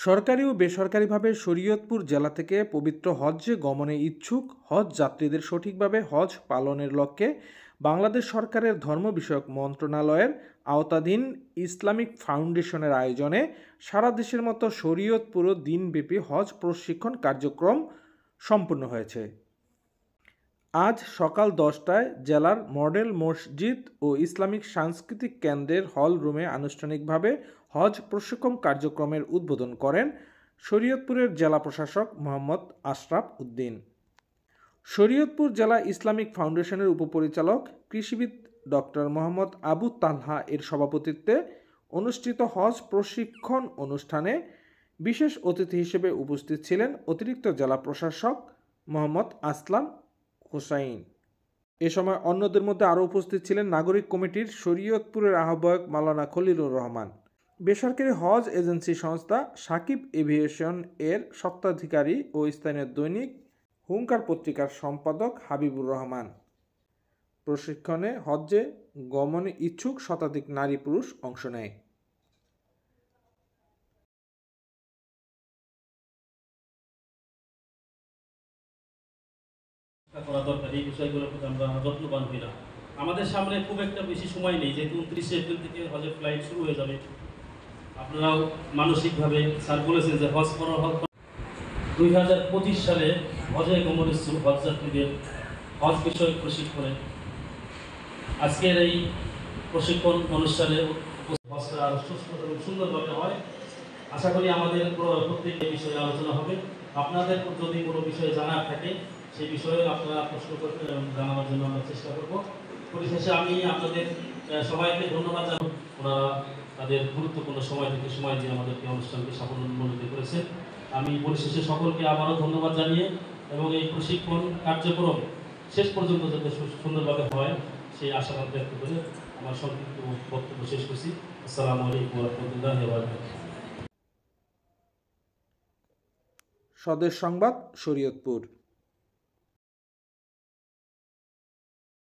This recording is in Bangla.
সরকারি ও বেসরকারিভাবে শরীয়তপুর জেলা থেকে পবিত্র হজ্জে গমনে ইচ্ছুক হজ যাত্রীদের সঠিকভাবে হজ পালনের লক্ষ্যে বাংলাদেশ সরকারের ধর্ম বিষয়ক মন্ত্রণালয়ের আওতাধীন ইসলামিক ফাউন্ডেশনের আয়োজনে সারা দেশের মতো শরীয়তপুরও দিনব্যাপী হজ প্রশিক্ষণ কার্যক্রম সম্পন্ন হয়েছে। আজ সকাল 10টায় জেলার মডেল মসজিদ ও ইসলামিক সাংস্কৃতিক কেন্দ্রের হল রুমে আনুষ্ঠানিকভাবে হজ প্রশিক্ষণ কার্যক্রমের উদ্বোধন করেন শরীয়তপুরের জেলা প্রশাসক মোহাম্মদ আশরাফ উদ্দিন। শরীয়তপুর জেলা ইসলামিক ফাউন্ডেশনের উপপরিচালক কৃষিবিদ ডক্টর মোহাম্মদ আবু তালহা এর সভাপতিত্বে অনুষ্ঠিত হজ প্রশিক্ষণ অনুষ্ঠানে বিশেষ অতিথি হিসেবে উপস্থিত ছিলেন অতিরিক্ত জেলা প্রশাসক মোহাম্মদ আসলাম হোসাইন। এ সময় অন্যদের মধ্যে আরও উপস্থিত ছিলেন নাগরিক কমিটির শরীয়তপুরের আহ্বায়ক মাওলানা খলিলুর রহমান, বেসরকারি হজ এজেন্সি সংস্থা সাকিব এভিয়েশন এর স্বত্বাধিকারী ও স্থানীয় দৈনিক হুঙ্কার পত্রিকার সম্পাদক হাবিবুর রহমান। প্রশিক্ষণে হজ্জে গমনে ইচ্ছুক শতাধিক নারী পুরুষ অংশ নেয়। করা দরকার, এই বিষয়গুলোর প্রতি আমরা যত্নবান হই না। আমাদের সামনে খুব একটা বেশি সময় নেই, যেহেতু 29 এপ্রিল থেকে হজের ফ্লাইট শুরু হয়ে যাবে। আপনারাও মানসিকভাবে স্যার বলেছেন যে হজ করার 2025 সালে হজে গমন ইচ্ছুক হজ যাত্রীদের হজ বিষয়ক প্রশিক্ষণে আজকের এই প্রশিক্ষণ অনুষ্ঠানে হজটা আরও সুস্থ এবং সুন্দরভাবে হয়। আশা করি আমাদের প্রত্যেক বিষয়ে আলোচনা হবে। আপনাদের যদি কোনো বিষয়ে জানার থাকে সেই বিষয়ে আপনারা প্রশ্ন করতে জানানোর জন্য আমরা চেষ্টা করব। পরিশেষে আমি আপনাদের সবাইকে ধন্যবাদ জানাব। ওনারা তাদের গুরুত্বপূর্ণ সময় থেকে সময় দিয়ে আমাদেরকে অনুষ্ঠানকে সাফল্যমণ্ডিত করেছে। আমি পরিশেষে সকলকে আবারও ধন্যবাদ জানিয়ে এবং এই প্রশিক্ষণ কার্যক্রম শেষ পর্যন্ত যাতে সুন্দরভাবে হয় সেই আশাবাদ ব্যক্ত করে আমার সংক্ষিপ্ত বক্তব্য শেষ করছি। আসসালামু আলাইকুম ওয়া রাহমাতুল্লাহি ওয়া বারাকাতুহু। স্বদেশ সংবাদ, শরীয়তপুর।